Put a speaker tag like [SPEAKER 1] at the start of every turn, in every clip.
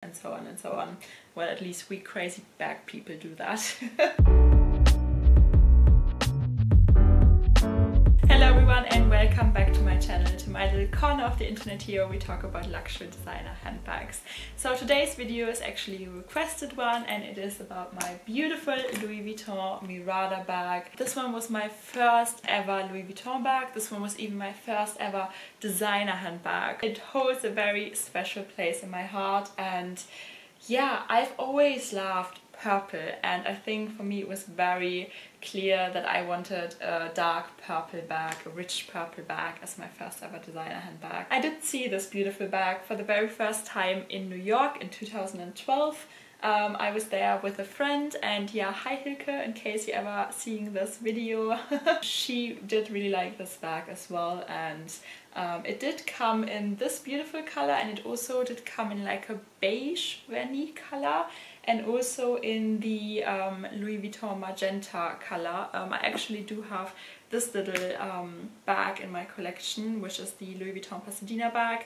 [SPEAKER 1] and so on and so on. Well, at least we crazy bag people do that. Hello everyone and welcome back to my channel, to my little corner of the internet here where we talk about luxury designer handbags. So today's video is actually a requested one, and it is about my beautiful Louis Vuitton Mirada bag. This one was my first ever Louis Vuitton bag. This one was even my first ever designer handbag. It holds a very special place in my heart, and yeah, I've always loved purple, and I think for me it was very clear that I wanted a dark purple bag, a rich purple bag as my first ever designer handbag. I did see this beautiful bag for the very first time in New York in 2012. I was there with a friend, and yeah, hi Hilke, in case you're ever seeing this video. She did really like this bag as well, and it did come in this beautiful color, and it also did come in like a beige vernis color, and also in the Louis Vuitton magenta color. I actually do have this little bag in my collection, which is the Louis Vuitton Pasadena bag,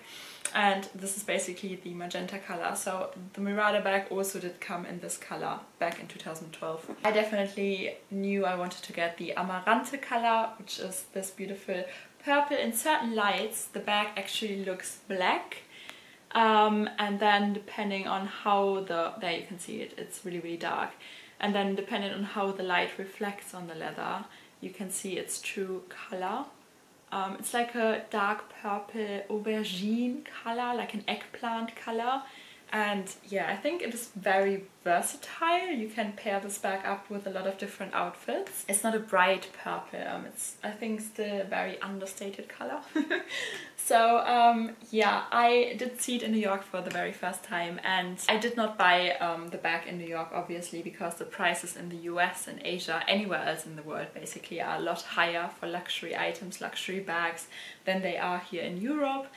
[SPEAKER 1] and this is basically the magenta color. So the Mirada bag also did come in this color back in 2012. I definitely knew I wanted to get the amarante color, which is this beautiful purple. In certain lights the bag actually looks black, and then depending on how there you can see it, it's really dark, and then depending on how the light reflects on the leather, you can see its true color. It's like a dark purple aubergine color, like an eggplant color. And yeah, I think it is very versatile. You can pair this bag up with a lot of different outfits. It's not a bright purple, it's, I think, still a very understated color. So yeah, I did see it in New York for the very first time, and I did not buy the bag in New York, obviously, because the prices in the US and Asia, anywhere else in the world basically, are a lot higher for luxury items, luxury bags, than they are here in Europe.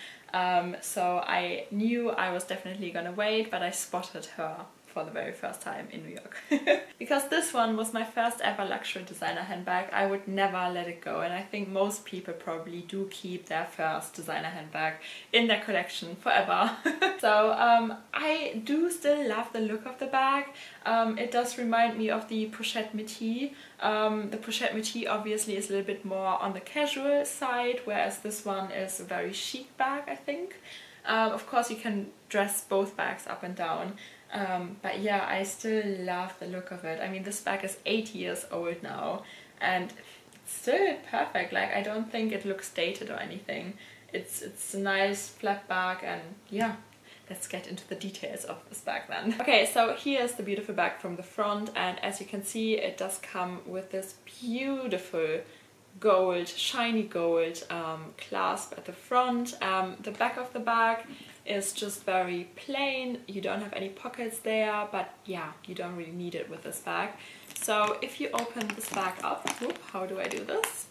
[SPEAKER 1] So I knew I was definitely gonna wait, but I spotted her for the very first time in New York. Because this one was my first ever luxury designer handbag, I would never let it go, and I think most people probably do keep their first designer handbag in their collection forever. So I do still love the look of the bag. It does remind me of the Pochette Métis. The Pochette Métis obviously is a little bit more on the casual side, whereas this one is a very chic bag, I think. Of course you can dress both bags up and down. But yeah, I still love the look of it. I mean, this bag is 8 years old now, and it's still perfect. Like, I don't think it looks dated or anything. It's a nice flat bag, and yeah, let's get into the details of this bag then. Okay, so here's the beautiful bag from the front, and as you can see, it does come with this beautiful gold, shiny gold clasp at the front. The back of the bag is just very plain. You don't have any pockets there, but yeah, you don't really need it with this bag. So if you open this bag up, whoop, how do I do this?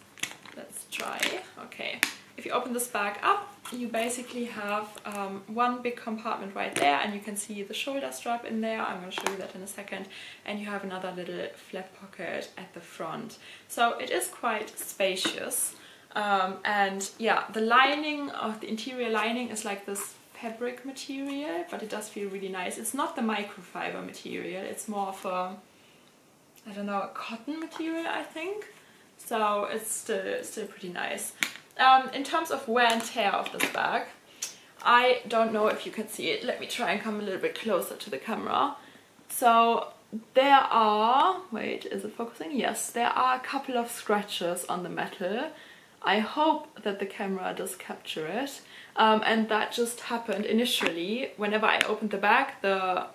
[SPEAKER 1] Let's try. Okay, if you open this bag up, you basically have one big compartment right there, and you can see the shoulder strap in there. I'm going to show you that in a second. And you have another little flap pocket at the front. So it is quite spacious. And yeah, the lining of the interior lining is like this fabric material, but it does feel really nice. It's not the microfiber material, it's more of a, I don't know, a cotton material, I think. So it's still pretty nice. In terms of wear and tear of this bag, I don't know if you can see it. Let me try and come a little bit closer to the camera. So there are, wait, is it focusing? Yes, there are a couple of scratches on the metal. I hope that the camera does capture it. And that just happened initially. Whenever I opened the bag, the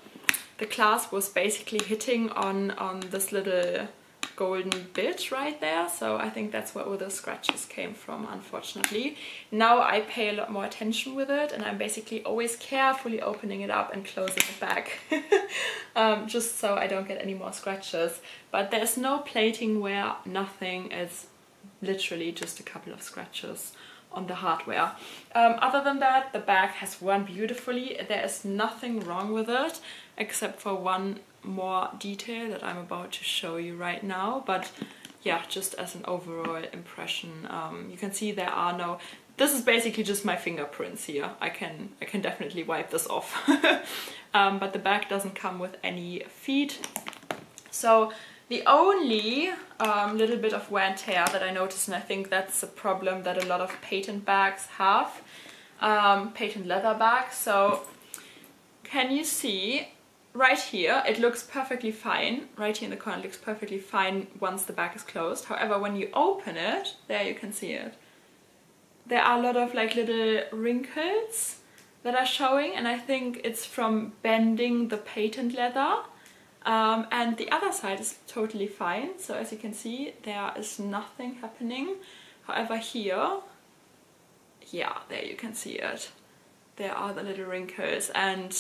[SPEAKER 1] clasp was basically hitting on this little golden bit right there, so I think that's where all the scratches came from, unfortunately. Now I pay a lot more attention with it, and I'm basically always carefully opening it up and closing it back, just so I don't get any more scratches. But there's no plating wear, nothing. It's literally just a couple of scratches on the hardware. Other than that, the bag has worn beautifully. There is nothing wrong with it, except for one more detail that I'm about to show you right now. But yeah, just as an overall impression, you can see there are no... this is basically just my fingerprints here. I can definitely wipe this off. But the bag doesn't come with any feet. So the only little bit of wear and tear that I noticed, and I think that's a problem that a lot of patent bags have, patent leather bags. So can you see right here, it looks perfectly fine. Right here in the corner, it looks perfectly fine once the bag is closed. However, when you open it, there you can see it. There are a lot of like little wrinkles that are showing, and I think it's from bending the patent leather. And the other side is totally fine. So as you can see, there is nothing happening. However, here, yeah, there you can see it. There are the little wrinkles, and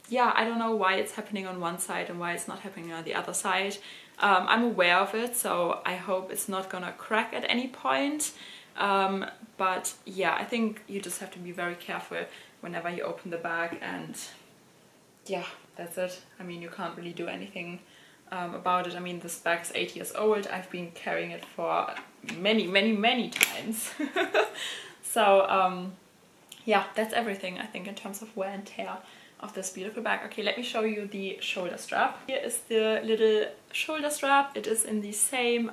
[SPEAKER 1] yeah, I don't know why it's happening on one side and why it's not happening on the other side. I'm aware of it, so I hope it's not gonna crack at any point. But yeah, I think you just have to be very careful whenever you open the bag, and yeah, that's it. I mean, you can't really do anything about it. I mean, this bag is 8 years old. I've been carrying it for many times. So yeah, that's everything I think in terms of wear and tear of this beautiful bag. Okay, let me show you the shoulder strap. Here is the little shoulder strap. It is in the same,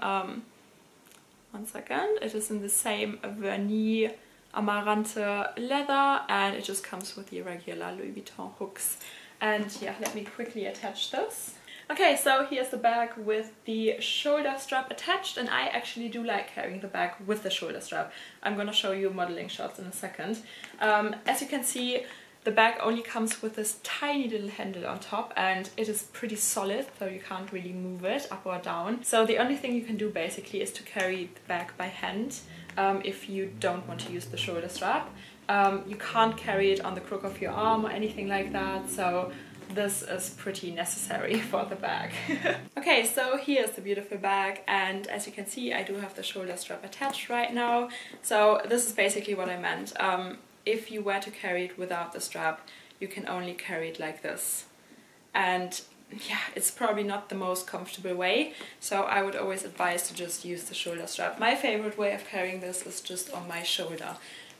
[SPEAKER 1] one second, it is in the same vernis amarante leather, and it just comes with the regular Louis Vuitton hooks. And yeah, let me quickly attach this. Okay, so here's the bag with the shoulder strap attached, and I actually do like carrying the bag with the shoulder strap. I'm gonna show you modeling shots in a second. As you can see, the bag only comes with this tiny little handle on top, and it is pretty solid, so you can't really move it up or down. So the only thing you can do basically is to carry the bag by hand if you don't want to use the shoulder strap. You can't carry it on the crook of your arm or anything like that, so this is pretty necessary for the bag. Okay, so here's the beautiful bag, and as you can see, I do have the shoulder strap attached right now. So this is basically what I meant. If you were to carry it without the strap, you can only carry it like this. And yeah, it's probably not the most comfortable way, so I would always advise to just use the shoulder strap. My favorite way of carrying this is just on my shoulder.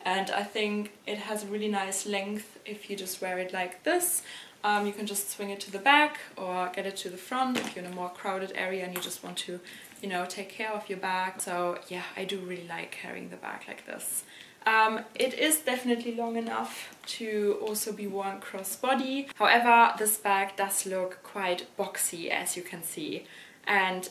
[SPEAKER 1] And I think it has a really nice length if you just wear it like this. You can just swing it to the back or get it to the front if you're in a more crowded area and you just want to, you know, take care of your bag. So yeah, I do really like carrying the bag like this. It is definitely long enough to also be worn crossbody. However, this bag does look quite boxy, as you can see. And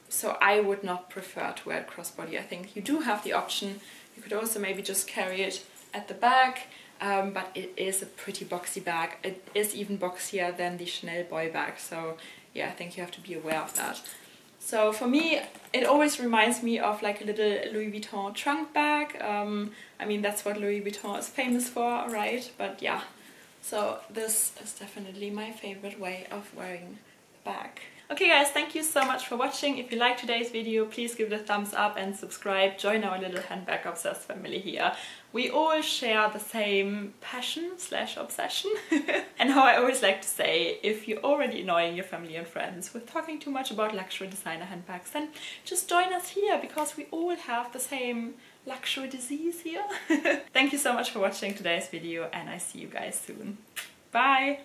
[SPEAKER 1] so I would not prefer to wear it crossbody. I think you do have the option. You could also maybe just carry it at the back, but it is a pretty boxy bag. It is even boxier than the Chanel boy bag. So yeah, I think you have to be aware of that. So for me, it always reminds me of like a little Louis Vuitton trunk bag. I mean, that's what Louis Vuitton is famous for, right? But yeah, so this is definitely my favorite way of wearing the bag. Okay guys, thank you so much for watching. If you liked today's video, please give it a thumbs up and subscribe. Join our little handbag obsessed family here. We all share the same passion / obsession. And how I always like to say, if you're already annoying your family and friends with talking too much about luxury designer handbags, then just join us here, because we all have the same luxury disease here. Thank you so much for watching today's video, and I see you guys soon. Bye!